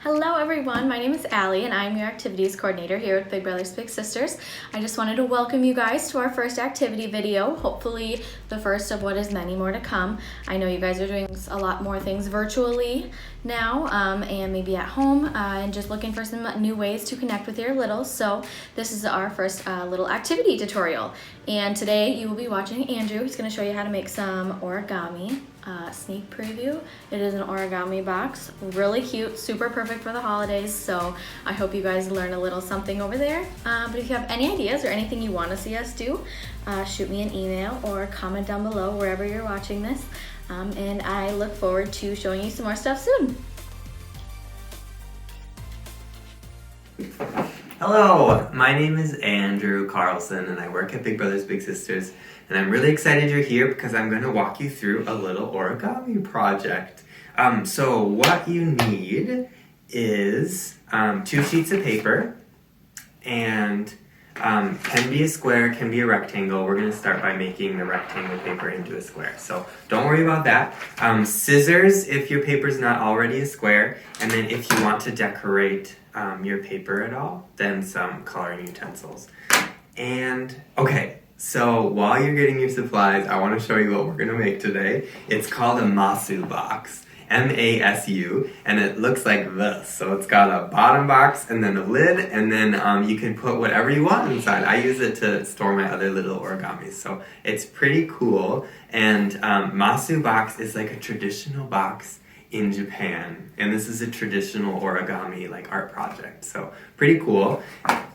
Hello everyone, my name is Allie and I'm your activities coordinator here with Big Brothers Big Sisters. I just wanted to welcome you guys to our first activity video, hopefully the first of what is many more to come. I know you guys are doing a lot more things virtually now and maybe at home and just looking for some new ways to connect with your littles. So this is our first little activity tutorial, and today you will be watching Andrew. He's going to show you how to make some origami. Sneak preview. It is an origami box, really cute, super perfect for the holidays, so I hope you guys learn a little something over there. But if you have any ideas or anything you want to see us do, shoot me an email or comment down below wherever you're watching this, and I look forward to showing you some more stuff soon. Hello, my name is Andrew Carlson and I work at Big Brothers Big Sisters, and I'm really excited you're here because I'm going to walk you through a little origami project. So what you need is 2 sheets of paper, and can be a square, can be a rectangle. We're going to start by making the rectangle paper into a square, so don't worry about that. Scissors if your paper's not already a square, and then if you want to decorate your paper at all, then some coloring utensils. And okay, so while you're getting your supplies, I want to show you what we're going to make today. It's called a Masu box, M-A-S-U, and it looks like this. So it's got a bottom box and then a lid, and then you can put whatever you want inside. I use it to store my other little origamis, so it's pretty cool. And Masu box is like a traditional box in Japan, and this is a traditional origami like art project, so pretty cool.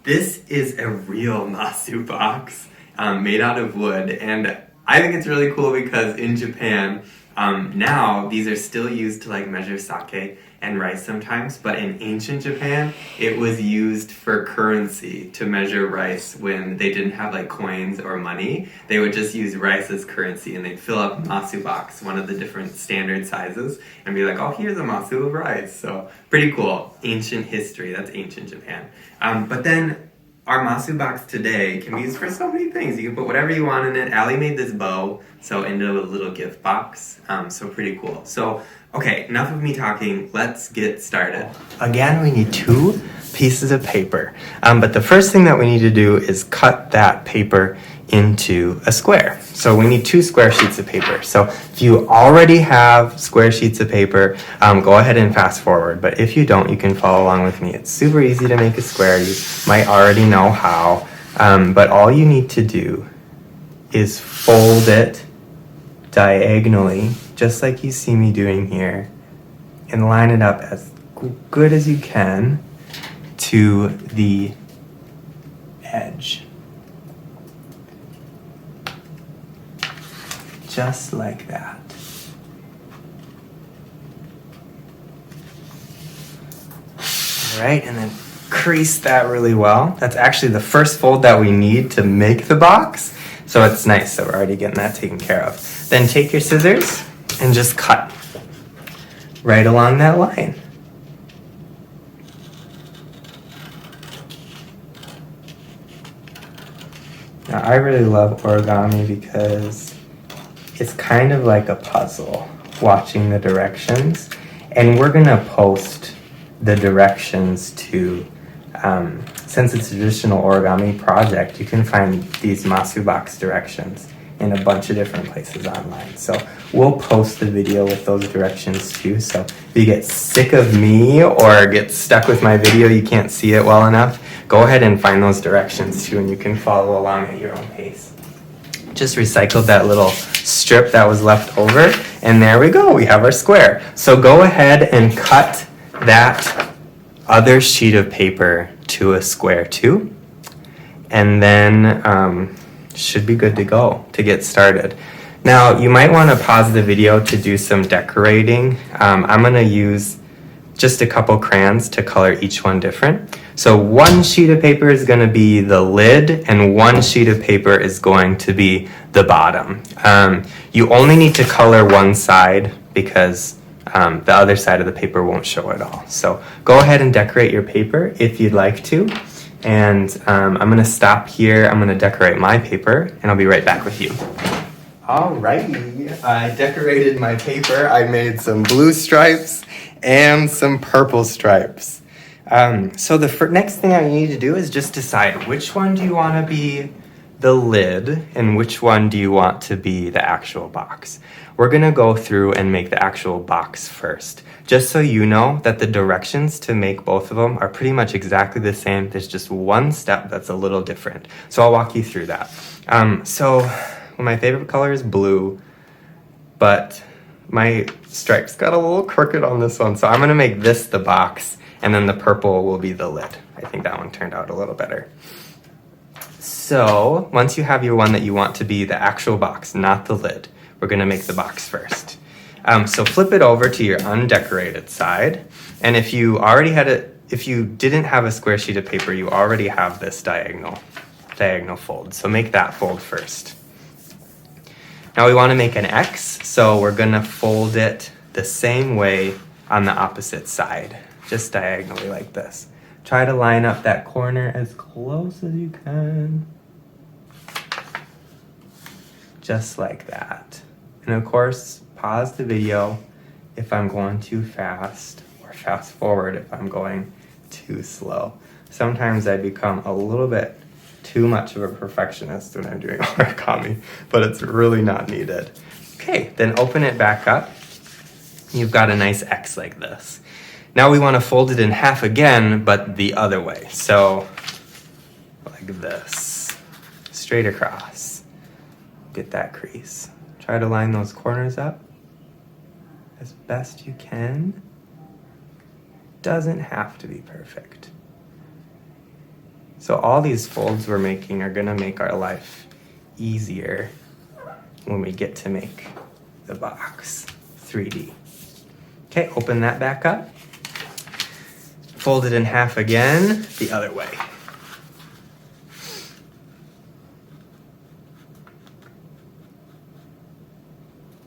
This is a real Masu box made out of wood, and I think it's really cool because in Japan now these are still used to like measure sake and rice sometimes, but in ancient Japan it was used for currency to measure rice. When they didn't have like coins or money, they would just use rice as currency, and they'd fill up Masu box, one of the different standard sizes, and be like, oh, here's a Masu of rice. So pretty cool. Ancient history. That's ancient Japan. But then our Masu box today can be used for so many things. You can put whatever you want in it. Allie made this bow, so into a little gift box. So pretty cool. So, okay, enough of me talking. Let's get started. Again, we need 2 pieces of paper. But the first thing that we need to do is cut that paper into a square. So we need 2 square sheets of paper. So if you already have square sheets of paper, go ahead and fast forward. But if you don't, you can follow along with me. It's super easy to make a square. You might already know how. But all you need to do is fold it diagonally, just like you see me doing here, and line it up as good as you can to the edge. Just like that. All right, and then crease that really well. That's actually the first fold that we need to make the box, so it's nice that we're already getting that taken care of. Then take your scissors and just cut right along that line. Now, I really love origami because it's kind of like a puzzle, watching the directions. And we're going to post the directions to, since it's a traditional origami project, you can find these Masu box directions in a bunch of different places online. So we'll post the video with those directions too. So if you get sick of me or get stuck with my video, you can't see it well enough, go ahead and find those directions too, and you can follow along at your own pace. Just recycled that little strip that was left over, and there we go, we have our square. So go ahead and cut that other sheet of paper to a square too, and then should be good to go to get started. Now you might want to pause the video to do some decorating. I'm going to use just a couple crayons to color each one different. So 1 sheet of paper is going to be the lid, and 1 sheet of paper is going to be the bottom. You only need to color one side because the other side of the paper won't show at all. So go ahead and decorate your paper if you'd like to. And I'm going to stop here. I'm going to decorate my paper, and I'll be right back with you. Alrighty, I decorated my paper. I made some blue stripes and some purple stripes. So the next thing I need to do is just decide which one do you want to be the lid and which one do you want to be the actual box. We're going to go through and make the actual box first, just so you know that the directions to make both of them are pretty much exactly the same. There's just one step that's a little different. So I'll walk you through that. Well, my favorite color is blue, but my stripes got a little crooked on this one. So I'm gonna make this the box and then the purple will be the lid. I think that one turned out a little better. So once you have your one that you want to be the actual box, not the lid, we're gonna make the box first. So flip it over to your undecorated side. And if you didn't have a square sheet of paper, you already have this diagonal fold. So make that fold first. Now we want to make an X, so we're going to fold it the same way on the opposite side, just diagonally like this. Try to line up that corner as close as you can. Just like that. And of course, pause the video if I'm going too fast, or fast forward if I'm going too slow. Sometimes I become a little bit too much of a perfectionist when I'm doing origami, but it's really not needed. Okay, then open it back up. You've got a nice X like this. Now we want to fold it in half again, but the other way. So, like this, straight across. Get that crease. Try to line those corners up as best you can. Doesn't have to be perfect. So all these folds we're making are gonna make our life easier when we get to make the box 3D. Okay, open that back up. Fold it in half again, the other way.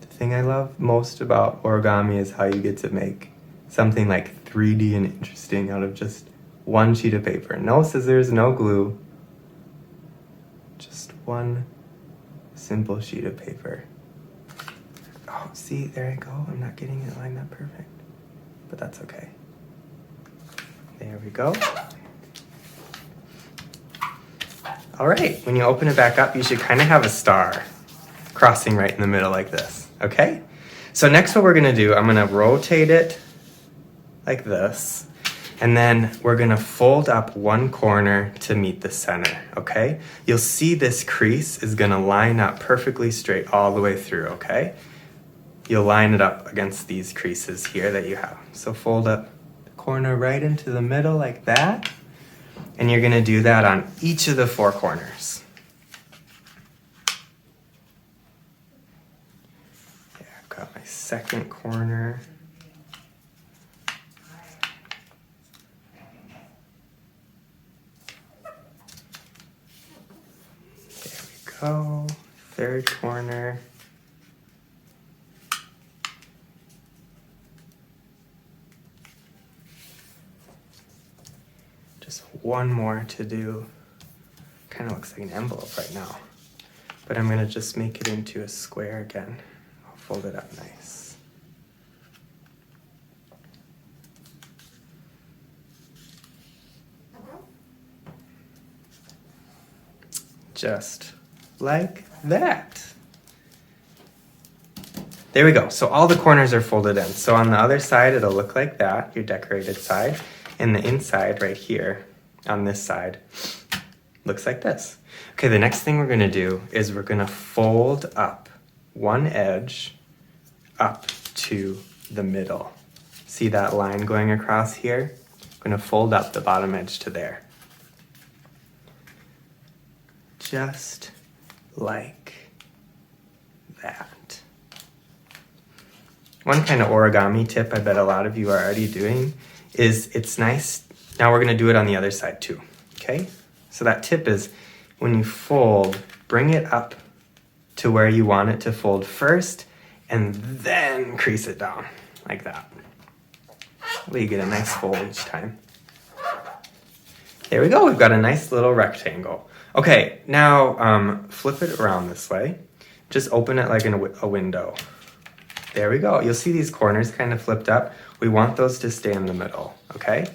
The thing I love most about origami is how you get to make something like 3D and interesting out of just one sheet of paper. No scissors, no glue. Just one simple sheet of paper. Oh, see, there I go. I'm not getting it lined up perfect, but that's okay. There we go. All right, when you open it back up, you should kind of have a star crossing right in the middle like this, okay? So next what we're gonna do, I'm gonna rotate it like this, and then we're gonna fold up one corner to meet the center, okay? You'll see this crease is gonna line up perfectly straight all the way through, okay? You'll line it up against these creases here that you have. So fold up the corner right into the middle like that, and you're gonna do that on each of the four corners. There, I've got my second corner. Go, third corner. Just one more to do. Kind of looks like an envelope right now, but I'm gonna just make it into a square again. I'll fold it up nice. Just like that. There we go. So all the corners are folded in. So on the other side, it'll look like that, your decorated side. And the inside right here, on this side, looks like this. Okay, the next thing we're gonna do is we're gonna fold up one edge up to the middle. See that line going across here? I'm gonna fold up the bottom edge to there. Just like that. One kind of origami tip I bet a lot of you are already doing is it's nice. Now we're gonna do it on the other side too, okay? So that tip is when you fold, bring it up to where you want it to fold first and then crease it down like that. Well, you get a nice fold each time. There we go, we've got a nice little rectangle. Okay, now flip it around this way. just open it like in a window. There we go. You'll see these corners kind of flipped up. We want those to stay in the middle, okay?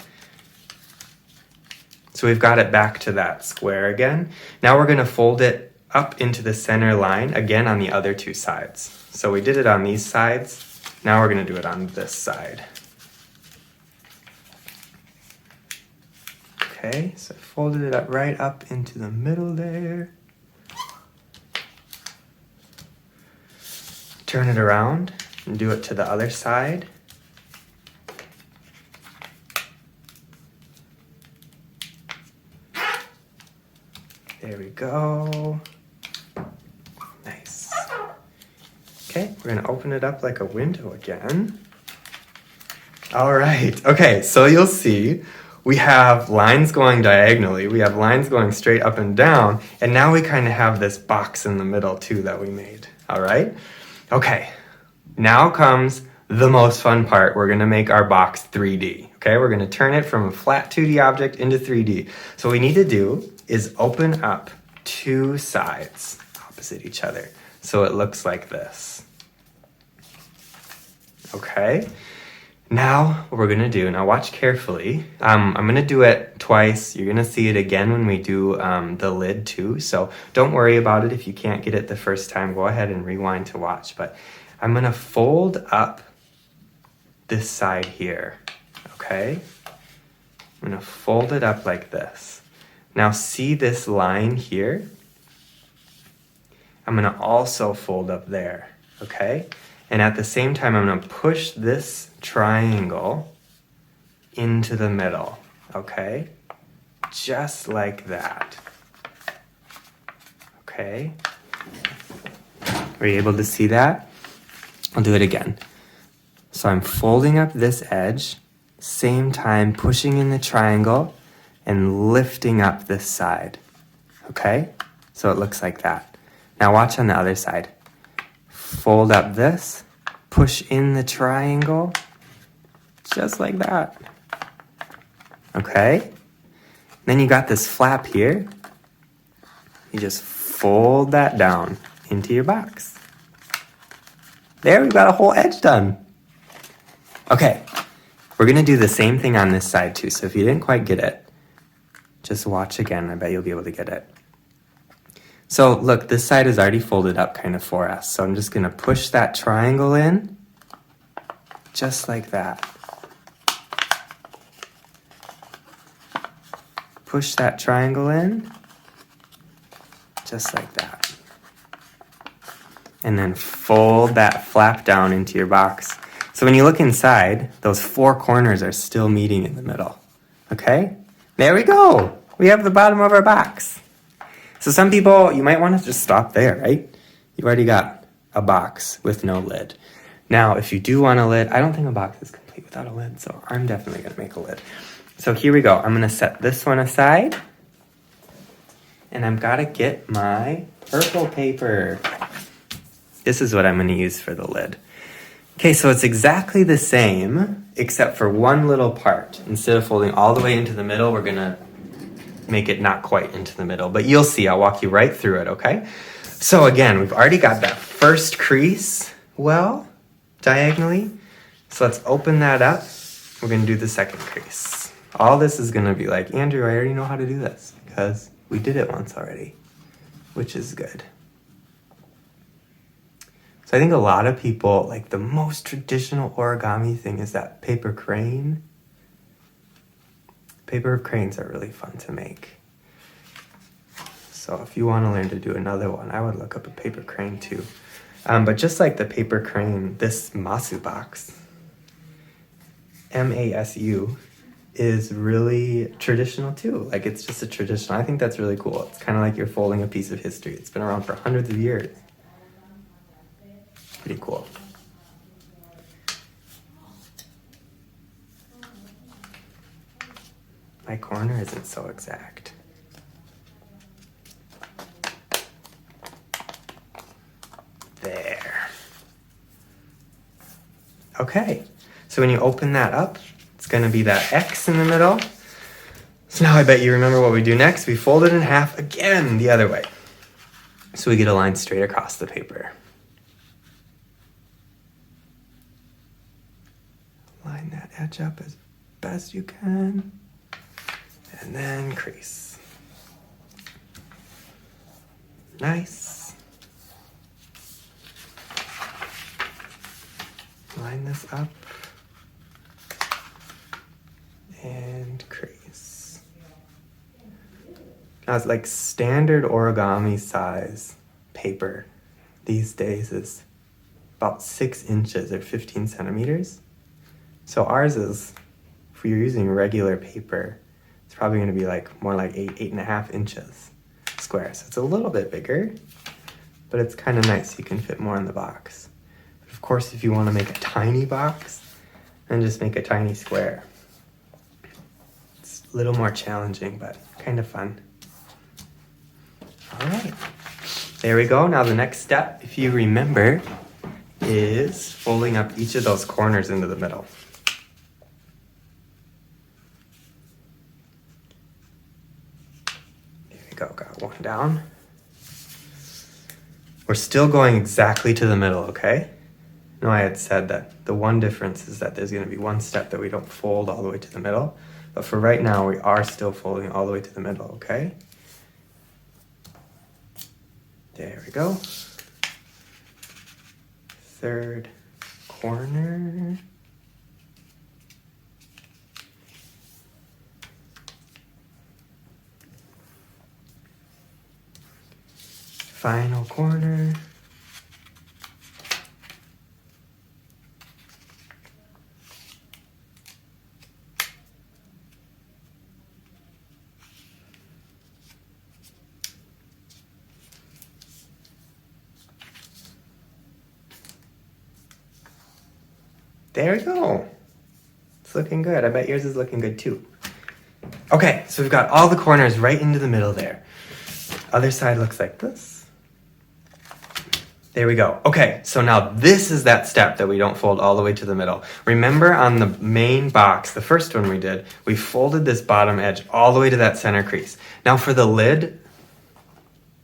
So we've got it back to that square again. Now we're gonna fold it up into the center line again on the other two sides. So we did it on these sides. Now we're gonna do it on this side. Okay, so I folded it up right up into the middle there. Turn it around and do it to the other side. There we go. Nice. Okay, we're gonna open it up like a window again. All right, okay, so you'll see we have lines going diagonally, we have lines going straight up and down, and now we kind of have this box in the middle too that we made, all right? Okay, now comes the most fun part. We're gonna make our box 3D, okay? We're gonna turn it from a flat 2D object into 3D. So what we need to do is open up two sides opposite each other. So it looks like this. Okay, now what we're gonna do, now watch carefully. I'm gonna do it twice. You're gonna see it again when we do the lid too. So don't worry about it if you can't get it the first time. Go ahead and rewind to watch. But I'm gonna fold up this side here, okay? I'm gonna fold it up like this. Now see this line here? I'm gonna also fold up there, okay? And at the same time, I'm gonna push this triangle into the middle, okay? Just like that. Okay? Were you able to see that? I'll do it again. So I'm folding up this edge, same time pushing in the triangle and lifting up this side, okay? So it looks like that. Now watch on the other side. Fold up this, push in the triangle, just like that. Okay? Then you got this flap here. You just fold that down into your box. There, we've got a whole edge done. Okay, we're gonna do the same thing on this side too, so if you didn't quite get it, just watch again, I bet you'll be able to get it. So look, this side is already folded up kind of for us. So I'm just gonna push that triangle in, just like that. Push that triangle in, just like that. And then fold that flap down into your box. So when you look inside, those four corners are still meeting in the middle. Okay? There we go. We have the bottom of our box. So some people, you might want to just stop there, right? You've already got a box with no lid. Now, if you do want a lid, I don't think a box is complete without a lid, so I'm definitely going to make a lid. So here we go. I'm going to set this one aside, and I've got to get my purple paper. This is what I'm going to use for the lid. Okay, so it's exactly the same, except for one little part. Instead of folding all the way into the middle, we're going to make it not quite into the middle, but you'll see, I'll walk you right through it, okay? So again, we've already got that first crease, well, diagonally. So let's open that up. We're gonna do the second crease. All this is gonna be like, Andrew, I already know how to do this because we did it once already, which is good. So I think a lot of people, like the most traditional origami thing is that paper crane. Paper cranes are really fun to make. So if you want to learn to do another one, I would look up a paper crane too. But just like the paper crane, this Masu box, M-A-S-U, is really traditional too. Like it's just a traditional. I think that's really cool. It's kind of like you're folding a piece of history. It's been around for hundreds of years. Pretty cool. My corner isn't so exact. There. Okay, so when you open that up, it's gonna be that X in the middle. So now I bet you remember what we do next. We fold it in half again the other way. so we get a line straight across the paper. Line that edge up as best you can, and then crease. Nice. Line this up and crease. Now it's like standard origami size paper these days is about 6 inches or 15 centimeters. So ours is, if you're using regular paper, it's probably going to be like more like 8.5 inches square. So it's a little bit bigger, but it's kind of nice. You can fit more in the box. But of course, if you want to make a tiny box, then just make a tiny square. It's a little more challenging, but kind of fun. All right, there we go. Now the next step, if you remember, is folding up each of those corners into the middle. There we go, got one down. We're still going exactly to the middle, okay? No, I had said that the one difference is that there's going to be one step that we don't fold all the way to the middle. But for right now, we are still folding all the way to the middle, okay? There we go. Third corner. Final corner. There we go. It's looking good. I bet yours is looking good too. Okay, so we've got all the corners right into the middle there. Other side looks like this. There we go. Okay, so now this is that step that we don't fold all the way to the middle. Remember on the main box, the first one we did, we folded this bottom edge all the way to that center crease. Now for the lid,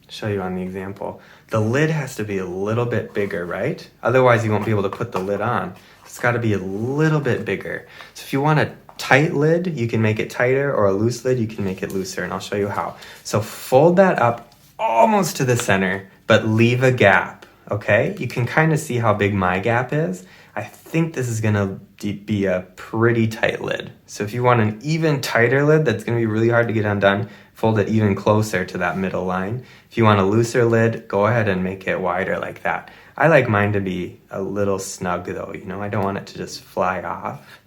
I'll show you on the example, the lid has to be a little bit bigger, right? Otherwise you won't be able to put the lid on. It's got to be a little bit bigger. So if you want a tight lid, you can make it tighter, or a loose lid, you can make it looser, and I'll show you how. So fold that up almost to the center, but leave a gap, okay? You can kind of see how big my gap is. I think this is gonna be a pretty tight lid. So if you want an even tighter lid that's gonna be really hard to get undone, fold it even closer to that middle line. If you want a looser lid, go ahead and make it wider like that. I like mine to be a little snug though, you know, I don't want it to just fly off.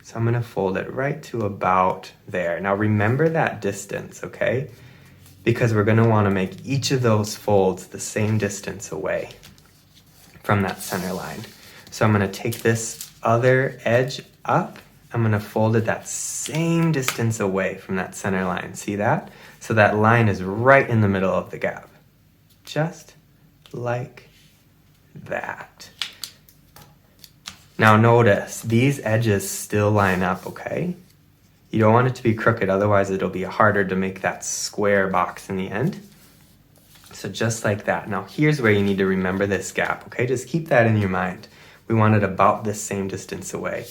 So I'm gonna fold it right to about there. Now remember that distance, okay? Because we're gonna wanna make each of those folds the same distance away from that center line. So I'm gonna take this other edge up, I'm gonna fold it that same distance away from that center line. See that? So that line is right in the middle of the gap. Just like that. Now notice, these edges still line up, okay? You don't want it to be crooked, otherwise it'll be harder to make that square box in the end. So just like that. Now here's where you need to remember this gap, okay? Just keep that in your mind. We want it about the same distance away.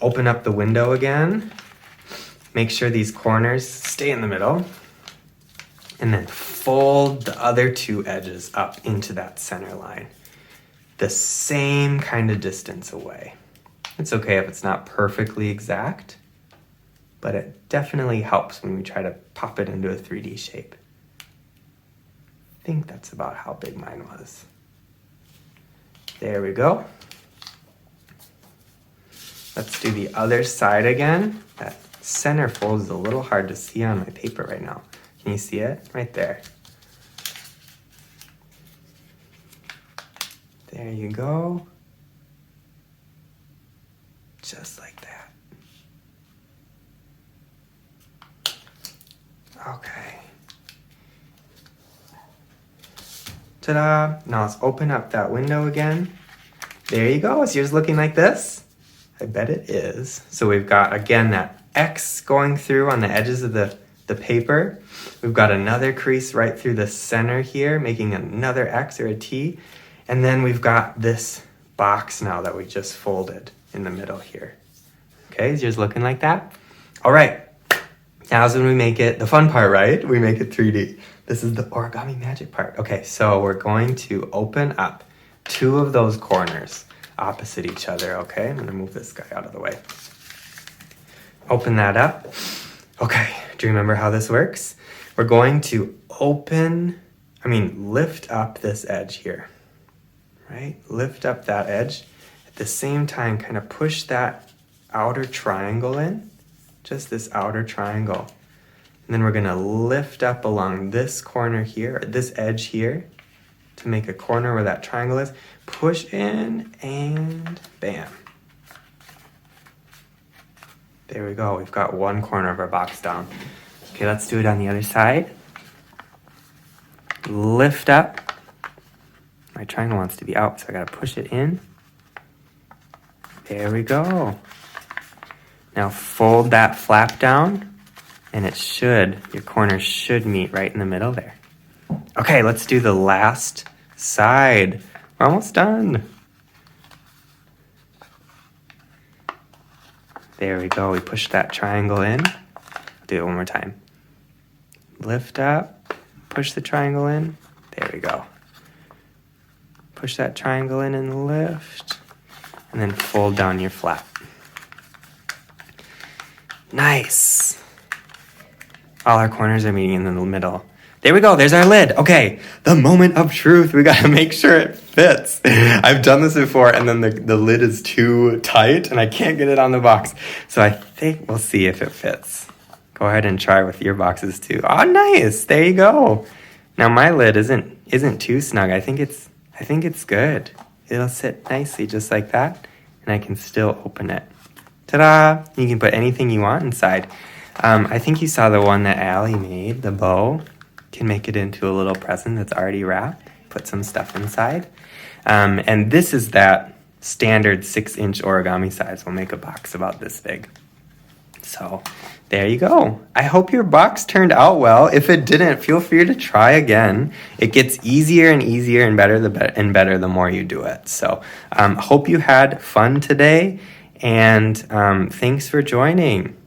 Open up the window again. Make sure these corners stay in the middle. And then fold the other two edges up into that center line. The same kind of distance away. It's okay if it's not perfectly exact, but it definitely helps when we try to pop it into a 3D shape. I think that's about how big mine was. There we go. Let's do the other side again. That center fold is a little hard to see on my paper right now. Can you see it? Right there. There you go. Just like that. Okay. Ta-da! Now let's open up that window again. There you go. Is yours looking like this? I bet it is. So we've got, again, that X going through on the edges of the the paper. We've got another crease right through the center here, making another X or a T. And then we've got this box now that we just folded in the middle here. Okay, is yours looking like that? All right, now's when we make it, the fun part, right? We make it 3D. This is the origami magic part. Okay, so we're going to open up 2 of those corners opposite each other, okay? I'm gonna move this guy out of the way. Open that up. Okay, do you remember how this works? We're going to lift up this edge here, right? Lift up that edge. At the same time, kind of push that outer triangle in, just this outer triangle. And then we're gonna lift up along this corner here, or this edge here, to make a corner where that triangle is. Push in and bam. There we go, we've got one corner of our box down. Okay, let's do it on the other side. Lift up. My triangle wants to be out, so I gotta push it in. There we go. Now fold that flap down, and your corners should meet right in the middle there. Okay, let's do the last side. We're almost done. There we go, we push that triangle in. Do it one more time. Lift up, push the triangle in. There we go. Push that triangle in and lift, and then fold down your flap. Nice. All our corners are meeting in the middle. There we go, there's our lid. Okay, the moment of truth. We gotta make sure it fits. I've done this before and then the lid is too tight and I can't get it on the box. So I think we'll see if it fits. Go ahead and try with your boxes too. Oh, nice, there you go. Now my lid isn't too snug. I think it's good. It'll sit nicely just like that and I can still open it. Ta-da! You can put anything you want inside. I think you saw the one that Allie made, the bow. Can make it into a little present that's already wrapped. Put some stuff inside. And this is that standard 6-inch origami size. We'll make a box about this big. So there you go. I hope your box turned out well. If it didn't, feel free to try again. It gets easier and easier and better the more you do it. So hope you had fun today. And thanks for joining.